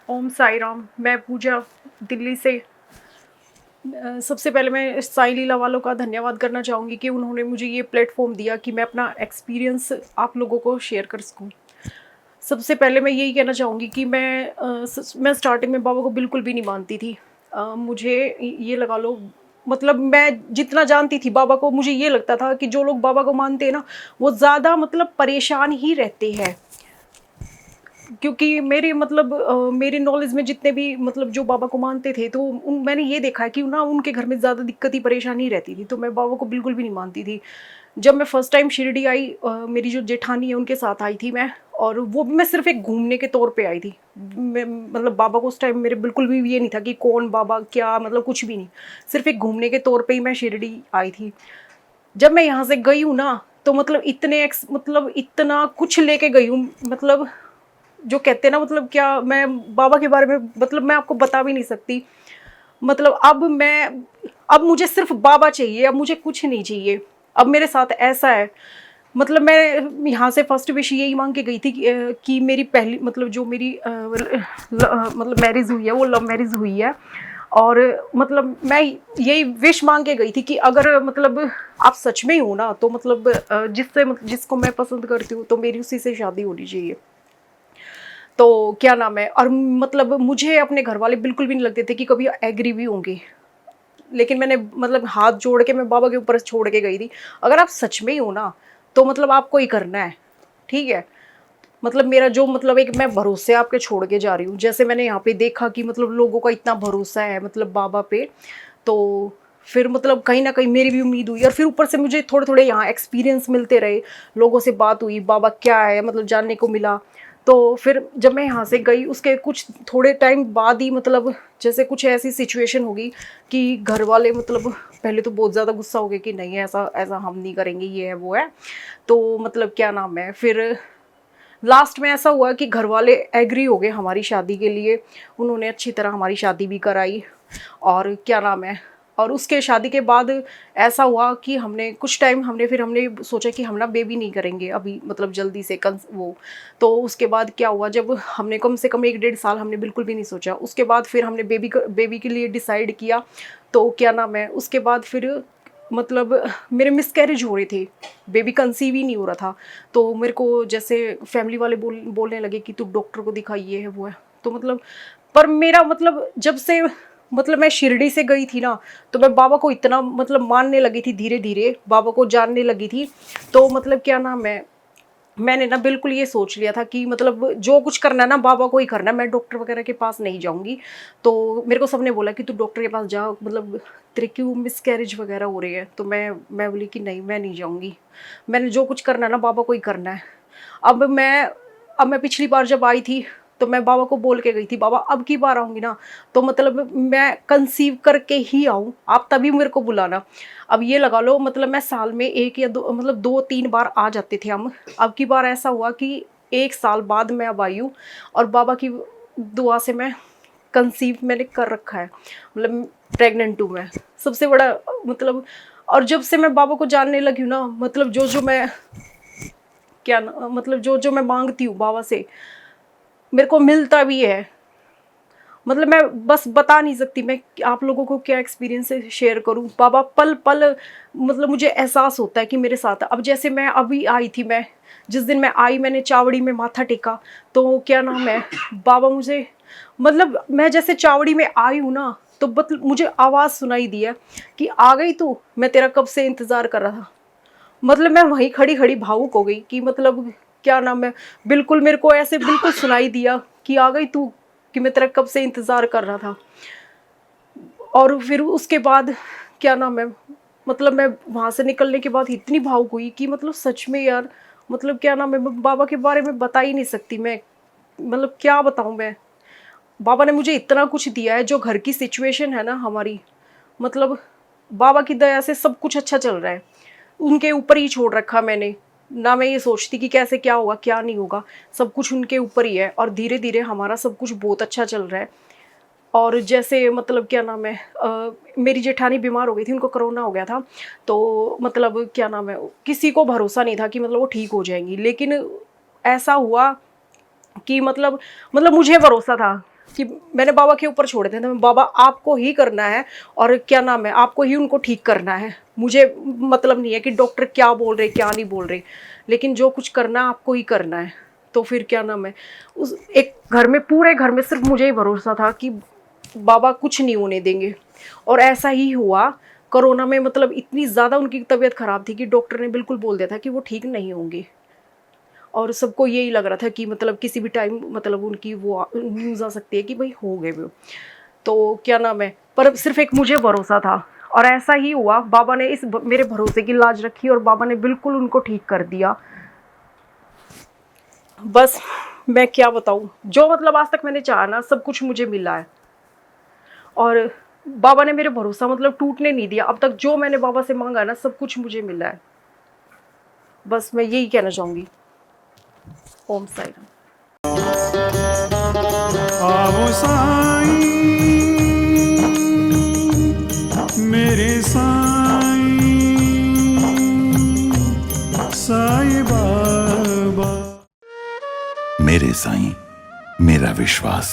ओम साई राम। मैं पूजा, दिल्ली से। सबसे पहले मैं साई लीला वालों का धन्यवाद करना चाहूँगी कि उन्होंने मुझे ये प्लेटफॉर्म दिया कि मैं अपना एक्सपीरियंस आप लोगों को शेयर कर सकूँ। सबसे पहले मैं यही कहना चाहूँगी कि मैं स्टार्टिंग में बाबा को बिल्कुल भी नहीं मानती थी। मुझे ये लगा लो, मतलब मैं जितना जानती थी बाबा को, मुझे ये लगता था कि जो लोग बाबा को मानते हैं ना, वो ज़्यादा मतलब परेशान ही रहते हैं। क्योंकि मेरी नॉलेज में जितने भी मतलब जो बाबा को मानते थे, तो मैंने ये देखा है कि ना उनके घर में ज़्यादा दिक्कत ही परेशानी रहती थी, तो मैं बाबा को बिल्कुल भी नहीं मानती थी। जब मैं फर्स्ट टाइम शिरडी आई, मेरी जो जेठानी है उनके साथ आई थी मैं, और वो भी मैं सिर्फ एक घूमने के तौर पे आई थी। मैं मतलब बाबा को उस टाइम मेरे बिल्कुल भी ये नहीं था कि कौन बाबा क्या, मतलब कुछ भी नहीं। सिर्फ एक घूमने के तौर पे ही मैं शिरडी आई थी। जब मैं यहाँ से गई हूँ ना, तो मतलब मतलब इतना कुछ लेके गई हूँ, मतलब जो कहते हैं ना, मतलब क्या मैं बाबा के बारे में मतलब मैं आपको बता भी नहीं सकती। मतलब अब मुझे सिर्फ बाबा चाहिए, अब मुझे कुछ नहीं चाहिए। अब मेरे साथ ऐसा है, मतलब मैं यहाँ से फर्स्ट विश यही मांग के गई थी कि मेरी पहली मतलब जो मेरी मतलब मैरिज हुई है वो लव मैरिज हुई है। और मतलब मैं यही विश मांग के गई थी कि अगर मतलब आप सच में ही हो ना, तो मतलब जिसको मैं पसंद करती हूँ तो मेरी उसी से शादी होनी चाहिए। तो क्या नाम है, और मतलब मुझे अपने घर वाले बिल्कुल भी नहीं लगते थे कि कभी एग्री भी होंगे। लेकिन मैंने मतलब हाथ जोड़ के मैं बाबा के ऊपर छोड़ के गई थी, अगर आप सच में ही हो ना, तो मतलब आपको ही करना है, ठीक है। मतलब मेरा जो मतलब एक मैं भरोसे आपके छोड़ के जा रही हूँ, जैसे मैंने यहाँ पे देखा कि मतलब लोगों का इतना भरोसा है मतलब बाबा पे, तो फिर मतलब कहीं ना कहीं मेरी भी उम्मीद हुई, और फिर ऊपर से मुझे थोड़े थोड़े यहाँ एक्सपीरियंस मिलते रहे, लोगों से बात हुई, बाबा क्या है मतलब जानने को मिला। तो फिर जब मैं यहाँ से गई उसके कुछ थोड़े टाइम बाद ही मतलब जैसे कुछ ऐसी सिचुएशन होगी कि घर वाले मतलब पहले तो बहुत ज़्यादा गुस्सा हो गए कि नहीं ऐसा ऐसा हम नहीं करेंगे, ये है वो है। तो मतलब क्या नाम है, फिर लास्ट में ऐसा हुआ कि घर वाले एग्री हो गए हमारी शादी के लिए। उन्होंने अच्छी तरह हमारी शादी भी कराई, और क्या नाम है, और उसके शादी के बाद ऐसा हुआ कि हमने कुछ टाइम हमने सोचा कि हम ना बेबी नहीं करेंगे अभी, मतलब जल्दी से वो। तो उसके बाद क्या हुआ, जब हमने कम से कम 1 डेढ़ साल हमने बिल्कुल भी नहीं सोचा, उसके बाद फिर हमने बेबी के लिए डिसाइड किया। तो क्या नाम है, उसके बाद फिर मतलब मेरे मिसकैरेज हो रहे थे, बेबी कंसीव ही नहीं हो रहा था। तो मेरे को जैसे फैमिली वाले बोलने लगे कि तू डॉक्टर को दिखा, ये है वो है। तो मतलब पर मेरा मतलब जब से मतलब मैं शिरडी से गई थी ना, तो मैं बाबा को इतना मतलब मानने लगी थी, धीरे धीरे बाबा को जानने लगी थी। तो मतलब क्या नाम है, मैंने ना बिल्कुल ये सोच लिया था कि मतलब जो कुछ करना है ना बाबा को ही करना है, मैं डॉक्टर वगैरह के पास नहीं जाऊंगी। तो मेरे को सबने बोला कि तू डॉक्टर के पास जा, मतलब तेरे क्यों मिसकैरेज वगैरह हो रही है। तो मैं बोली कि नहीं, मैं नहीं जाऊंगी, मैंने जो कुछ करना है ना बाबा को ही करना है। अब मैं अब मैं पिछली बार जब आई थी, तो मैं बाबा को बोल के गई थी, बाबा अब की बार आऊंगी ना, तो मतलब मैं कंसीव करके ही आऊँ, आप तभी मेरे को बुलाना। अब ये लगा लो, मतलब मैं साल में एक या दो, मतलब 2-3 बार आ जाते थे हम। अब की बार ऐसा हुआ कि 1 साल बाद मैं अब आई हूँ, और बाबा की दुआ से मैं कंसीव मैंने कर रखा है, मतलब प्रेग्नेंट हूँ मैं। सबसे बड़ा मतलब, और जब से मैं बाबा को जानने लगी हूँ ना, मतलब जो जो मैं मतलब जो जो मैं मांगती हूँ बाबा से, मेरे को मिलता भी है। मतलब मैं बस बता नहीं सकती मैं आप लोगों को क्या एक्सपीरियंस है शेयर करूं। बाबा पल पल मतलब मुझे एहसास होता है कि मेरे साथ है। अब जैसे मैं अभी आई थी, मैं जिस दिन मैं आई मैंने चावड़ी में माथा टेका, तो क्या नाम है, बाबा मुझे मतलब मैं जैसे चावड़ी में आई हूँ ना, तो मुझे आवाज़ सुनाई दी है कि आ गई तू, मैं तेरा कब से इंतज़ार कर रहा था। मतलब मैं वहीं खड़ी खड़ी भावुक हो गई कि मतलब क्या नाम है, बिल्कुल मेरे को ऐसे बिल्कुल सुनाई दिया कि आ गई तू, कि मैं तेरा कब से इंतज़ार कर रहा था। और फिर उसके बाद क्या नाम है, मतलब मैं वहाँ से निकलने के बाद इतनी भावुक हुई कि मतलब सच में यार, मतलब क्या नाम है, मैं बाबा के बारे में बता ही नहीं सकती मैं, मतलब क्या बताऊँ मैं। बाबा ने मुझे इतना कुछ दिया है, जो घर की सिचुएशन है ना हमारी, मतलब बाबा की दया से सब कुछ अच्छा चल रहा है। उनके ऊपर ही छोड़ रखा मैंने, ना मैं ये सोचती कि कैसे क्या होगा क्या नहीं होगा, सब कुछ उनके ऊपर ही है, और धीरे धीरे हमारा सब कुछ बहुत अच्छा चल रहा है। और जैसे मतलब क्या नाम है, मेरी जेठानी बीमार हो गई थी, उनको कोरोना हो गया था। तो मतलब क्या नाम है, किसी को भरोसा नहीं था कि मतलब वो ठीक हो जाएंगी, लेकिन ऐसा हुआ कि मतलब मुझे भरोसा था। कि मैंने बाबा के ऊपर छोड़ दिया था, बाबा आपको ही करना है और क्या नाम है, आपको ही उनको ठीक करना है, मुझे मतलब नहीं है कि डॉक्टर क्या बोल रहे क्या नहीं बोल रहे, लेकिन जो कुछ करना है आपको ही करना है। तो फिर क्या नाम है, उस एक घर में, पूरे घर में सिर्फ मुझे ही भरोसा था कि बाबा कुछ नहीं होने देंगे। और ऐसा ही हुआ। कोरोना में मतलब इतनी ज़्यादा उनकी तबीयत ख़राब थी कि डॉक्टर ने बिल्कुल बोल दिया था कि वो ठीक नहीं होंगे, और सबको यही लग रहा था कि मतलब किसी भी टाइम मतलब उनकी वो न्यूज़ आ सकती है कि भाई हो गए वो। तो क्या नाम है, पर सिर्फ एक मुझे भरोसा था और ऐसा ही हुआ। बाबा ने इस मेरे भरोसे की लाज रखी और बाबा ने बिल्कुल उनको ठीक कर दिया। बस मैं क्या बताऊँ, जो मतलब आज तक मैंने चाहा ना सब कुछ मुझे मिला है, और बाबा ने मेरे भरोसा मतलब टूटने नहीं दिया। अब तक जो मैंने बाबा से मांगा ना सब कुछ मुझे मिला है। बस मैं यही कहना चाहूँगी। ओम साई राम। आवो साईं मेरे साईं साईं बाबा। मेरे साईं, मेरा विश्वास।